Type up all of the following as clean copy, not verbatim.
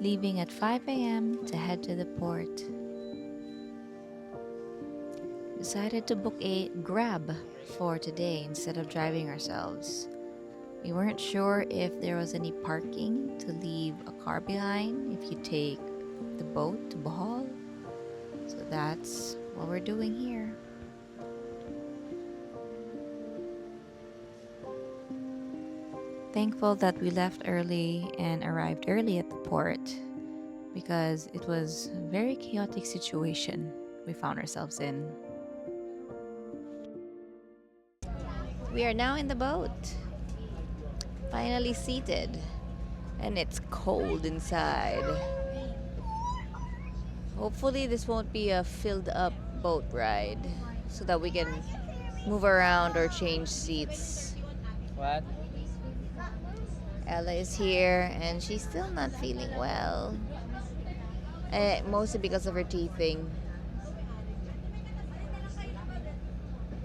leaving at 5 a.m. to head to the port. Decided to book a Grab for today instead of driving ourselves. We weren't sure if there was any parking to leave a car behind if you take the boat to Bohol. So that's what we're doing here. Thankful that we left early and arrived early at the port because it was a very chaotic situation we found ourselves in. We are now in the boat, finally seated, and it's cold inside. Hopefully this won't be a filled up boat ride so that we can move around or change seats. What? Ella is here and she's still not feeling well. Mostly because of her teething.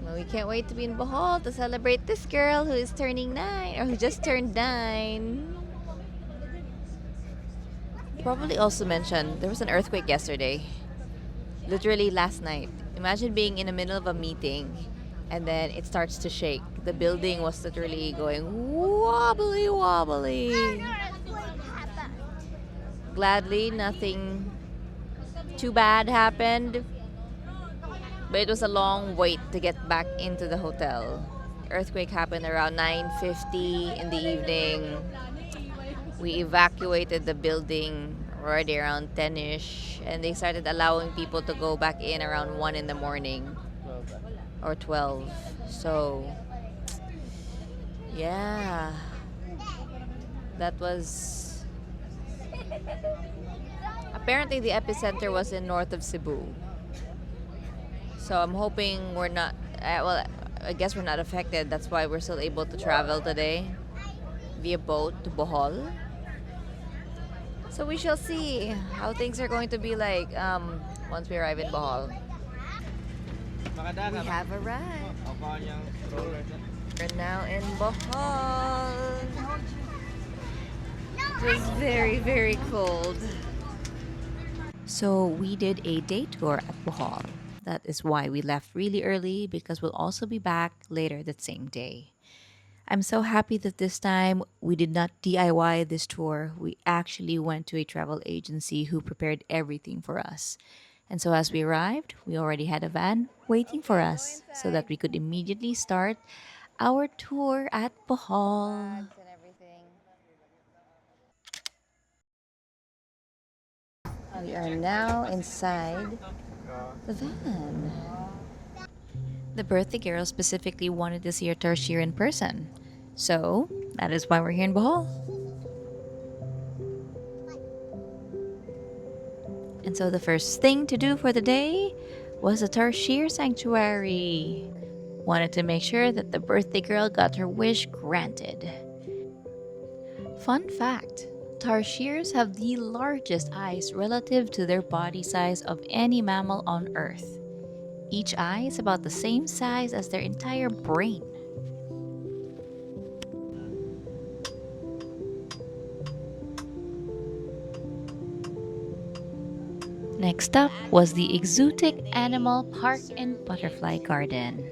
Well, we can't wait to be in Bohol to celebrate this girl who is turning 9 or who just turned 9. Probably also mentioned there was an earthquake yesterday. Literally last night. Imagine being in the middle of a meeting and then it starts to shake. The building was literally going wobbly wobbly. Gladly, nothing too bad happened. But it was a long wait to get back into the hotel. Earthquake happened around 9:50 in the evening. We evacuated the building already around 10ish, and they started allowing people to go back in around 1 in the morning or 12. So, yeah. That was... Apparently the epicenter was in north of Cebu. So I'm hoping we're not, well, I guess we're not affected. That's why we're still able to travel today via boat to Bohol. So we shall see how things are going to be like once we arrive in Bohol. We have arrived. We're now in Bohol. It was very, very cold. So we did a day tour at Bohol. That is why we left really early because we'll also be back later that same day. I'm so happy that this time we did not DIY this tour. We actually went to a travel agency who prepared everything for us. And so as we arrived, we already had a van waiting for us so that we could immediately start our tour at Bohol. We are now inside the van. The birthday girl specifically wanted to see her Tarsier in person. So, that is why we're here in Bohol. And so the first thing to do for the day was the Tarsier Sanctuary. Wanted to make sure that the birthday girl got her wish granted. Fun fact, Tarsiers have the largest eyes relative to their body size of any mammal on Earth. Each eye is about the same size as their entire brain. Next up was the Exotic Animal Park and Butterfly Garden.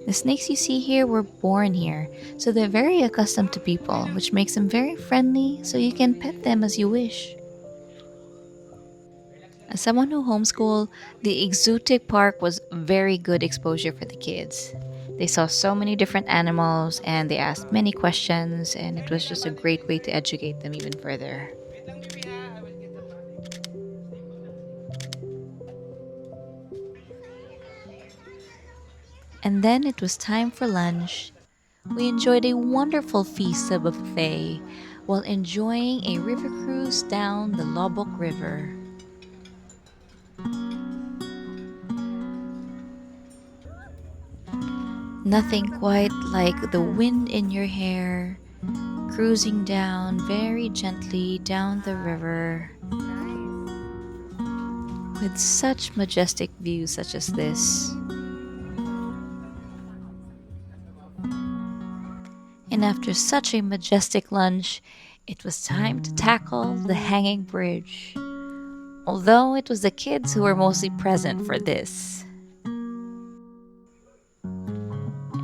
The snakes you see here were born here, so they're very accustomed to people, which makes them very friendly, so you can pet them as you wish. As someone who homeschooled, the exotic park was very good exposure for the kids. They saw so many different animals and they asked many questions, and it was just a great way to educate them even further. And then it was time for lunch. We enjoyed a wonderful feast of a buffet while enjoying a river cruise down the Lobok River. Nothing quite like the wind in your hair, cruising down very gently down the river with such majestic views such as this. And after such a majestic lunch, It was time to tackle the hanging bridge. Although it was the kids who were mostly present for this.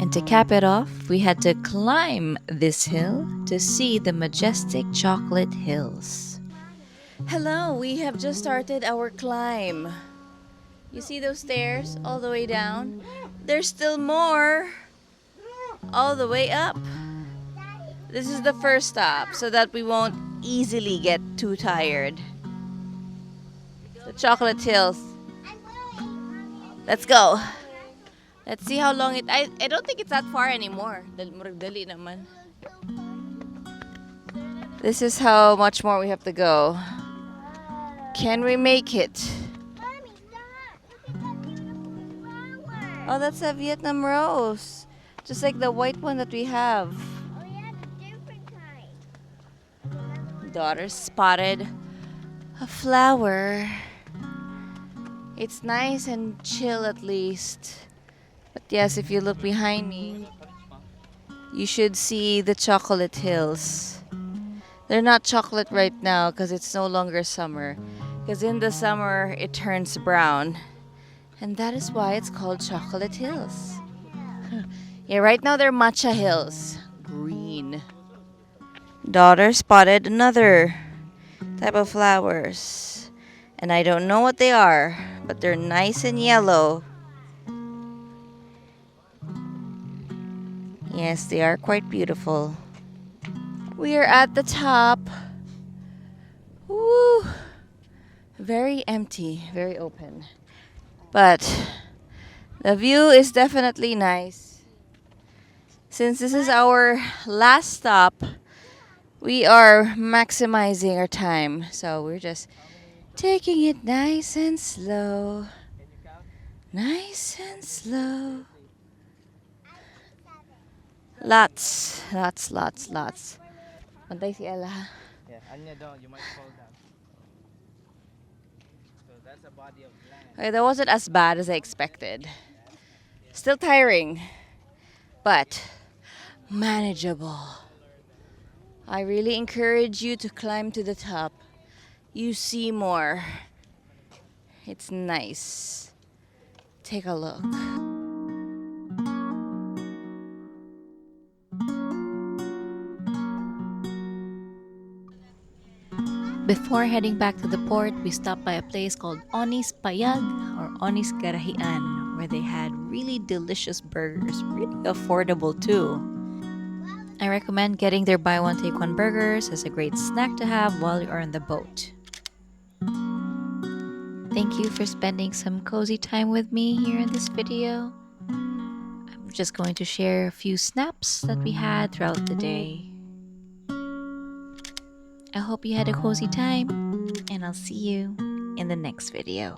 And to cap it off, we had to climb this hill to see the majestic chocolate hills. Hello, we have just started our climb. You see those stairs all the way down? There's still more all the way up. This is the first stop so that we won't easily get too tired. The chocolate hills. Let's go. Let's see how long it... I don't think it's that far anymore. Dali naman. This is how much more we have to go. Can we make it? Oh, that's a Vietnam rose. Just like the white one that we have. Daughter spotted a flower. It's nice and chill at least. But yes, if you look behind me, you should see the chocolate hills. They're not chocolate right now because it's no longer summer. Because in the summer, it turns brown. And that is why it's called chocolate hills. Yeah, right now they're matcha hills. Green. Daughter spotted another type of flowers. And I don't know what they are, but they're nice and yellow. Yes, they are quite beautiful. We are at the top. Woo! Very empty, very open. But the view is definitely nice. Since this is our last stop, we are maximizing our time. So we're just taking it nice and slow. Nice and slow. Lots. Pantay si Ella. Yeah, Anya down, you might fall down. So that's a body of land. Okay, that wasn't as bad as I expected. Still tiring, but manageable. I really encourage you to climb to the top. You see more. It's nice. Take a look. Before heading back to the port, we stopped by a place called Onis Payag or Onis Garahian, where they had really delicious burgers, really affordable too. I recommend getting their buy one take one burgers as a great snack to have while you are on the boat. Thank you for spending some cozy time with me here in this video. I'm just going to share a few snaps that we had throughout the day. I hope you had a cozy time, and I'll see you in the next video.